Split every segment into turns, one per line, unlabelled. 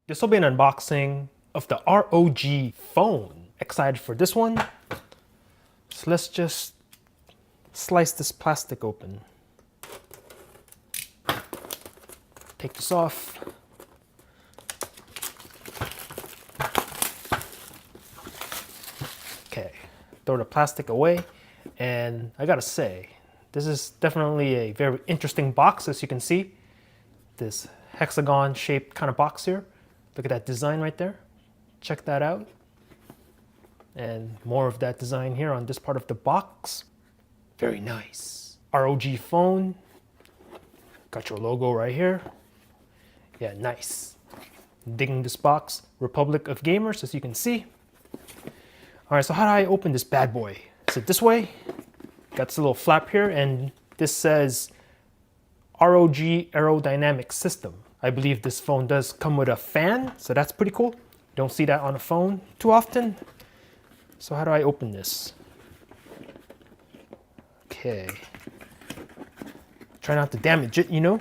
This will be an unboxing of the ROG phone. Excited for this one. So let's just slice this plastic open. Take this off. Okay, throw the plastic away. And I gotta say, this is definitely a very interesting box, as you can see. This hexagon shaped kind of box here. Look at that design right there. Check that out. And more of that design here on this part of the box. Very nice. ROG phone. Got your logo right here. Yeah, nice. Digging this box. Republic of Gamers, as you can see. All right, so how do I open this bad boy? Is it this way? Got this little flap here, and this says ROG Aerodynamic System. I believe this phone does come with a fan, so that's pretty cool. Don't see that on a phone too often. So how do I open this? Okay. Try not to damage it, you know?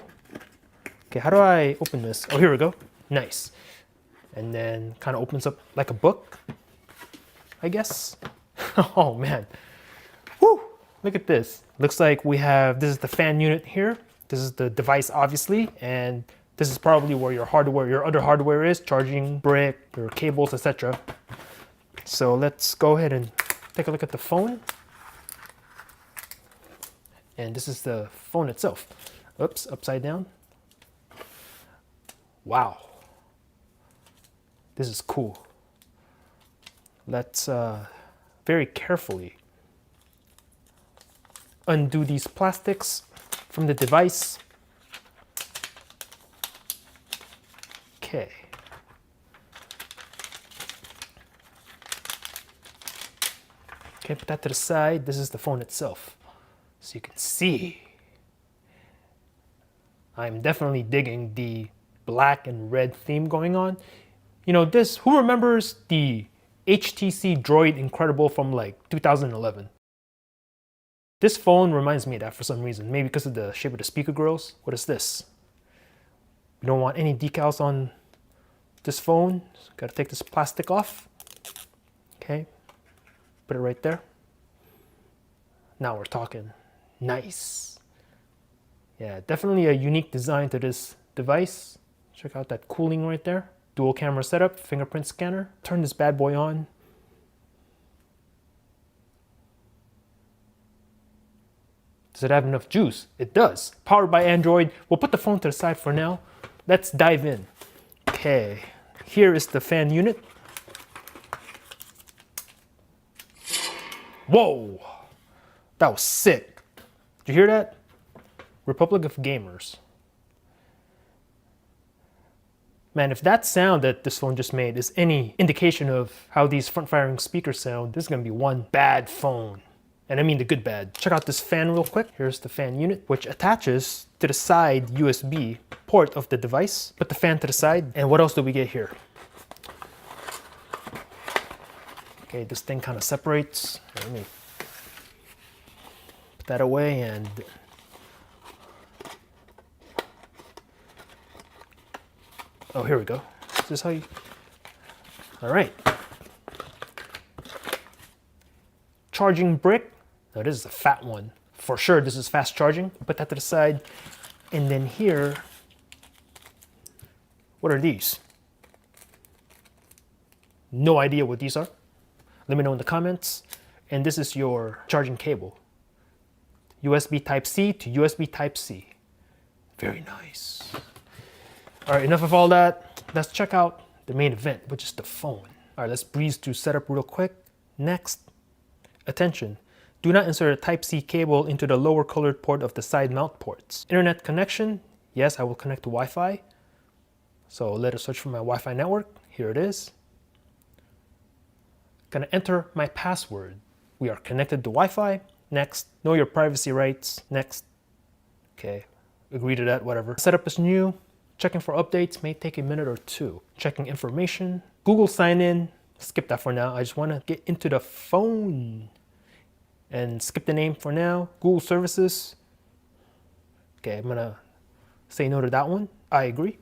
Okay, how do I open this? Oh, here we go. Nice. And then kind of opens up like a book, I guess. Oh man. Woo! Look at this. Looks like we have, this is the fan unit here. This is the device, obviously, and this is probably where your hardware, your other hardware is, charging brick, your cables, etc. So let's go ahead and take a look at the phone. And this is the phone itself. Oops, upside down. Wow. This is cool. Let's very carefully undo these plastics from the device. Okay. Okay, put that to the side. This is the phone itself. So you can see, I'm definitely digging the black and red theme going on. You know, this, who remembers the HTC Droid Incredible from like 2011? This phone reminds me of that for some reason. Maybe because of the shape of the speaker grills. What is this? We don't want any decals on this phone. So gotta take this plastic off. Okay, put it right there. Now we're talking. Nice. Yeah, definitely a unique design to this device. Check out that cooling right there. Dual camera setup, fingerprint scanner. Turn this bad boy on. Does it have enough juice? It does. Powered by Android. We'll put the phone to the side for now. Let's dive in. Okay, here is the fan unit. Whoa, that was sick. Did you hear that? Republic of Gamers. Man, if that sound that this phone just made is any indication of how these front-firing speakers sound, this is gonna be one bad phone. And I mean the good bad. Check out this fan real quick. Here's the fan unit, which attaches to the side USB port of the device. Put the fan to the side. And what else do we get here? Okay, this thing kind of separates. Let me put that away and oh, here we go. Is this how you, all right. Charging brick. Now this is a fat one. For sure, this is fast charging. Put that to the side. And then here, what are these? No idea what these are. Let me know in the comments. And this is your charging cable. USB Type-C to USB Type-C. Very nice. All right, enough of all that. Let's check out the main event, which is the phone. All right, let's breeze through setup real quick. Next, attention. Do not insert a Type-C cable into the lower colored port of the side mount ports. Internet connection. Yes, I will connect to Wi-Fi. So let us search for my Wi-Fi network. Here it is. Gonna enter my password. We are connected to Wi-Fi. Next, know your privacy rights. Next. Okay, agree to that, whatever. Setup is new. Checking for updates may take a minute or two. Checking information. Google sign in. Skip that for now. I just wanna get into the phone. And skip the name for now. Google services. Okay, I'm gonna say no to that one. I agree.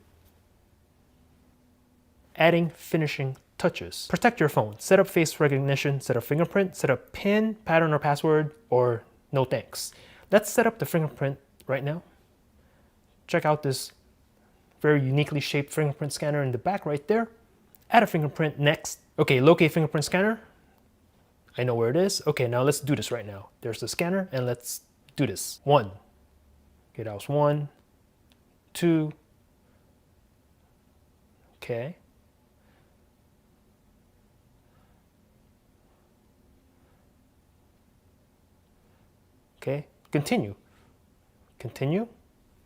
adding finishing touches. Protect your phone. Set up face recognition, set up fingerprint, set up PIN, pattern or password, or no thanks. Let's set up the fingerprint right now. Check out this very uniquely shaped fingerprint scanner in the back right there. Add a fingerprint next. Okay, locate fingerprint scanner. I know where it is. Okay, now let's do this right now. There's the scanner and let's do this. 1. Okay, that was 1, 2. Okay. Okay, continue. Continue.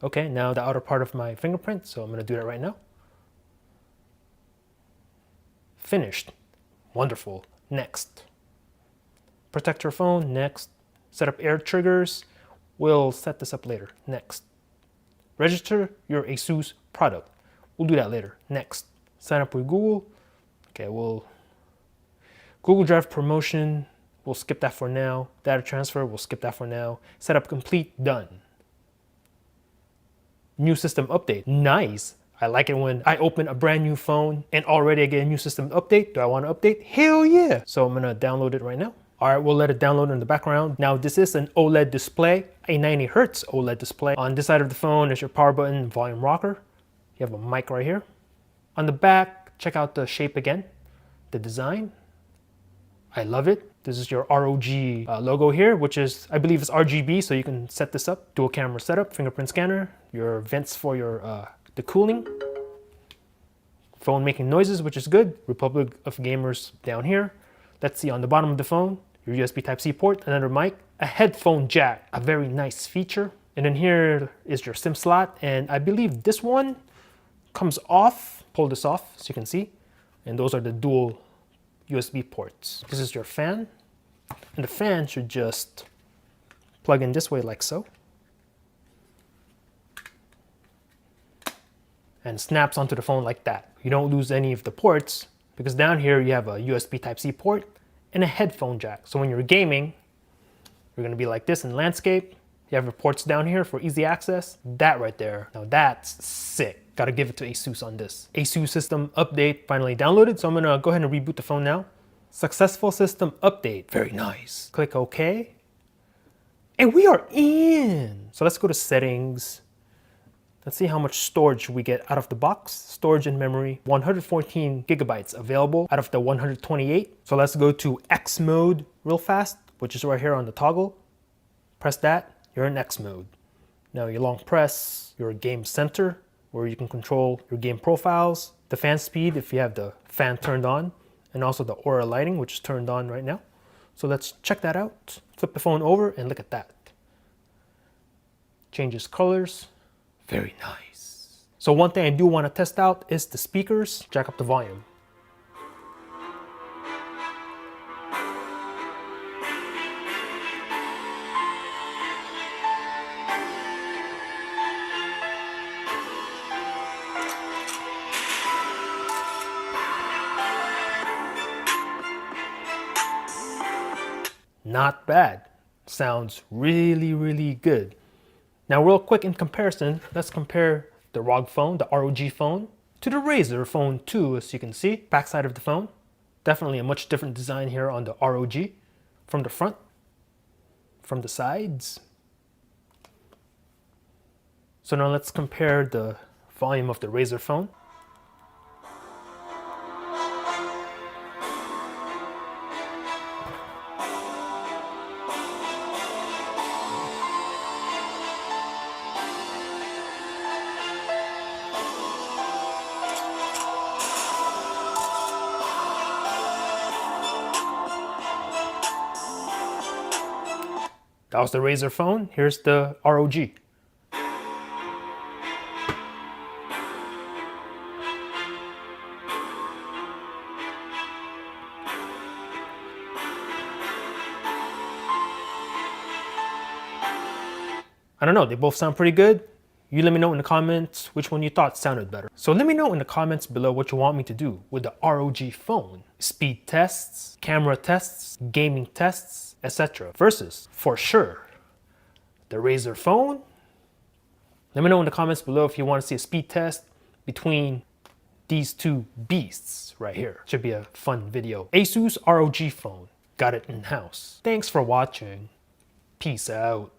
Okay, now the outer part of my fingerprint, so I'm gonna do that right now. Finished. Wonderful. Next. Protect your phone. Next. Set up air triggers. We'll set this up later. Next. Register your Asus product. We'll do that later. Next. Sign up with Google. Okay, Google Drive promotion. We'll skip that for now. Data transfer. We'll skip that for now. Setup complete. Done. New system update. Nice. I like it when I open a brand new phone and already I get a new system update. Do I want to update? Hell yeah. So I'm gonna download it right now. All right, we'll let it download in the background. Now this is an OLED display, a 90 Hertz OLED display. On this side of the phone is your power button, volume rocker. You have a mic right here. On the back, check out the shape again, the design. I love it. This is your ROG logo here, which is, I believe it's RGB, so you can set this up. Dual camera setup, fingerprint scanner, your vents for your the cooling. Phone making noises, which is good. Republic of Gamers down here. Let's see on the bottom of the phone, your USB Type-C port, another mic, a headphone jack, a very nice feature. And then here is your SIM slot, and I believe this one comes off. Pull this off so you can see. And those are the dual USB ports. This is your fan, and the fan should just plug in this way like so. And snaps onto the phone like that. You don't lose any of the ports because down here you have a USB Type-C port and a headphone jack. So when you're gaming, you're gonna be like this in landscape. You have your ports down here for easy access. That right there, now that's sick. Gotta give it to Asus on this. Asus system update finally downloaded, so I'm gonna go ahead and reboot the phone now. Successful system update, very nice. Click OK. And we are in. So let's go to settings. Let's see how much storage we get out of the box. Storage and memory, 114 gigabytes available out of the 128. So let's go to X mode real fast, which is right here on the toggle. Press that, you're in X mode. Now you long press your game center, where you can control your game profiles, the fan speed if you have the fan turned on, and also the aura lighting, which is turned on right now. So let's check that out. Flip the phone over and look at that. Changes colors. Very nice. So one thing I do want to test out is the speakers. Jack up the volume. Not bad. Sounds really, really good. Now real quick in comparison, let's compare the ROG phone, the ROG phone, to the Razer Phone 2, as you can see. Backside of the phone, definitely a much different design here on the ROG. From the front, from the sides. So now let's compare the volume of the Razer phone. That was the Razer phone. Here's the ROG. I don't know, they both sound pretty good. You let me know in the comments which one you thought sounded better. So let me know in the comments below what you want me to do with the ROG phone. Speed tests, camera tests, gaming tests, etc. Versus, for sure, the Razer phone. Let me know in the comments below if you want to see a speed test between these two beasts right here. Should be a fun video. Asus ROG phone. Got it in-house. Thanks for watching. Peace out.